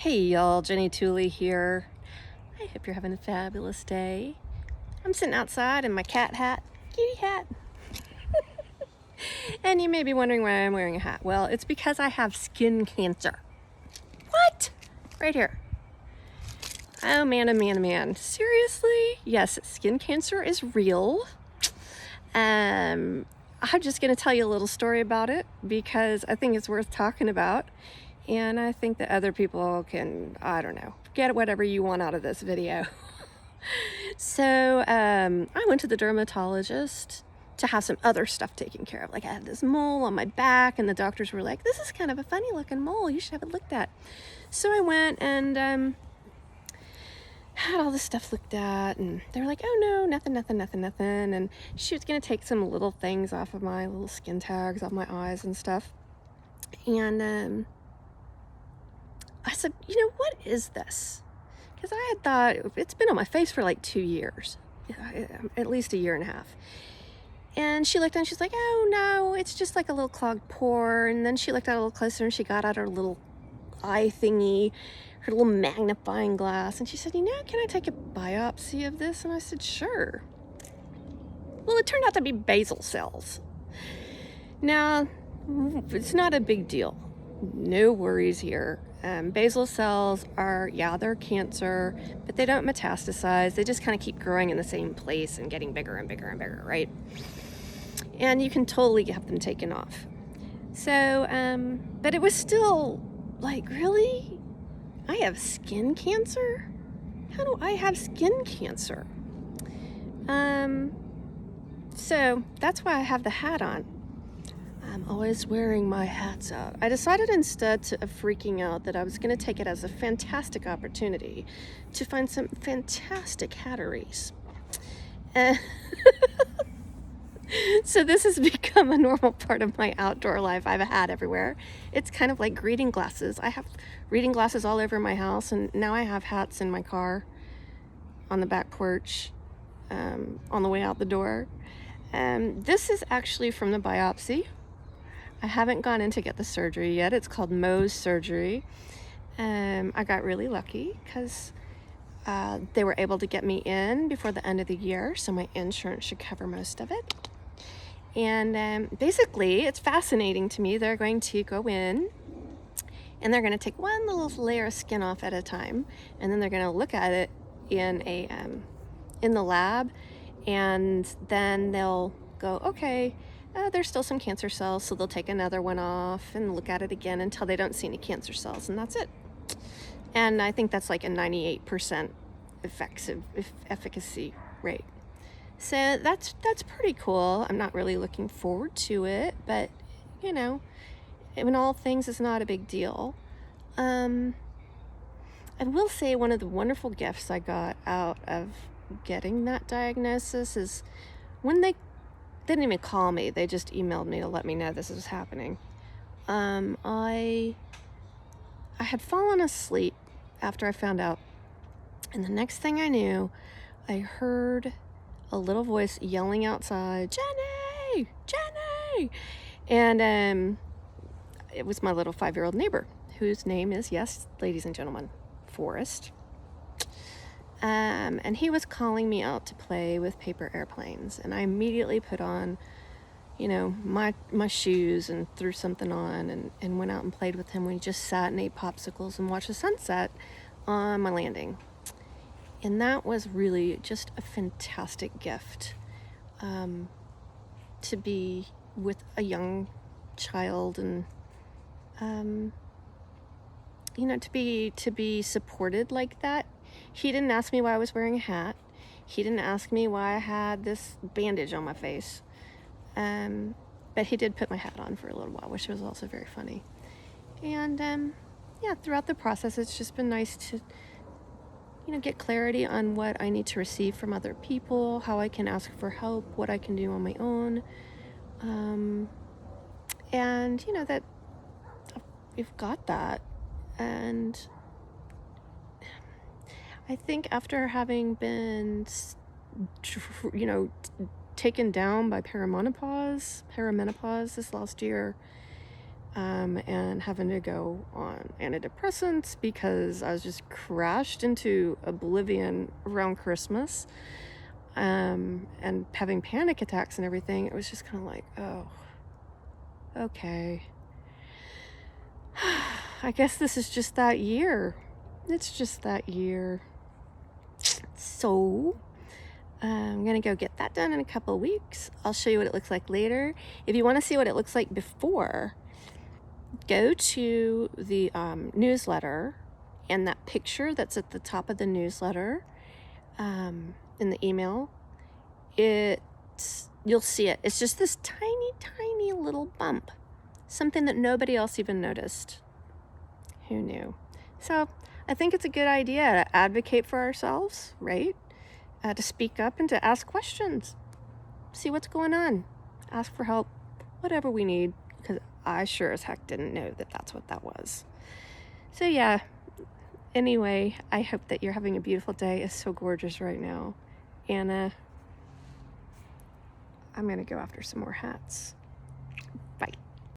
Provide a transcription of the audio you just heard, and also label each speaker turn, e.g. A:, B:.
A: Hey y'all, Jenny Tooley here. I hope you're having a fabulous day. I'm sitting outside in my cat hat, kitty hat. And you may be wondering why I'm wearing a hat. Well, it's because I have skin cancer. What? Right here. Oh man, oh man, oh man. Seriously? Yes, skin cancer is real. I'm just gonna tell you a little story about it because I think it's worth talking about. And I think that other people can, I don't know, get whatever you want out of this video. So I went to the dermatologist to have some other stuff taken care of. Like I had this mole on my back and the doctors were like, this is kind of a funny looking mole. You should have it looked at. So I went and had all this stuff looked at and they were like, oh no, nothing. And she was going to take some little things off of my little skin tags off my eyes and stuff. And I said, you know, what is this? Because I had thought it's been on my face for like 2 years, at least a year and a half. And she looked and she's like, oh no, it's just like a little clogged pore. And then she looked at it a little closer and she got out her little eye thingy, her little magnifying glass. And she said, you know, can I take a biopsy of this? And I said, sure. Well, it turned out to be basal cells. Now, it's not a big deal. No worries here. Basal cells are, yeah, they're cancer, but they don't metastasize. They just kind of keep growing in the same place and getting bigger and bigger and bigger, right? And you can totally have them taken off. So, but it was still like, really? I have skin cancer? How do I have skin cancer? So that's why I have the hat on. I'm always wearing my hats out. I decided instead of freaking out that I was going to take it as a fantastic opportunity to find some fantastic hatteries. So this has become a normal part of my outdoor life. I have a hat everywhere. It's kind of like reading glasses. I have reading glasses all over my house, and now I have hats in my car, on the back porch, on the way out the door. This is actually from the biopsy. I haven't gone in to get the surgery yet. It's called Mohs surgery. I got really lucky because they were able to get me in before the end of the year, so my insurance should cover most of it. And basically, it's fascinating to me. They're going to go in and they're going to take one little layer of skin off at a time, and then they're going to look at it in the lab, and then they'll go, okay, there's still some cancer cells, so they'll take another one off and look at it again until they don't see any cancer cells, and that's it. And I think that's like a 98% efficacy rate. So that's pretty cool. I'm not really looking forward to it, but you know, in all things, it's not a big deal. I will say one of the wonderful gifts I got out of getting that diagnosis is when they didn't even call me, they just emailed me to let me know this was happening. I had fallen asleep after I found out, and the next thing I knew, I heard a little voice yelling outside, Jenny, Jenny, and it was my little 5-year-old neighbor, whose name is, yes, ladies and gentlemen, Forrest. And he was calling me out to play with paper airplanes, and I immediately put on, you know, my shoes and threw something on and went out and played with him. We just sat and ate popsicles and watched the sunset on my landing. And that was really just a fantastic gift, to be with a young child and, you know, to be supported like that. He didn't ask me why I was wearing a hat. He didn't ask me why I had this bandage on my face. But he did put my hat on for a little while, which was also very funny. And, yeah, throughout the process, it's just been nice to, you know, get clarity on what I need to receive from other people, how I can ask for help, what I can do on my own. And, you know, that we've got that. And I think after having been, you know, taken down by perimenopause this last year, and having to go on antidepressants because I was just crashed into oblivion around Christmas, and having panic attacks and everything. It was just kind of like, oh, okay. I guess this is just that year. It's just that year. So, I'm gonna go get that done in a couple of weeks. I'll show you what it looks like later. If you want to see what it looks like before, go to the newsletter, and that picture that's at the top of the newsletter, in the email, you'll see it. It's just this tiny, tiny little bump. Something that nobody else even noticed. Who knew? So I think it's a good idea to advocate for ourselves, right? To speak up and to ask questions. See what's going on. Ask for help, whatever we need, because I sure as heck didn't know that that's what that was. So yeah, anyway, I hope that you're having a beautiful day. It's so gorgeous right now. And I'm going to go after some more hats. Bye.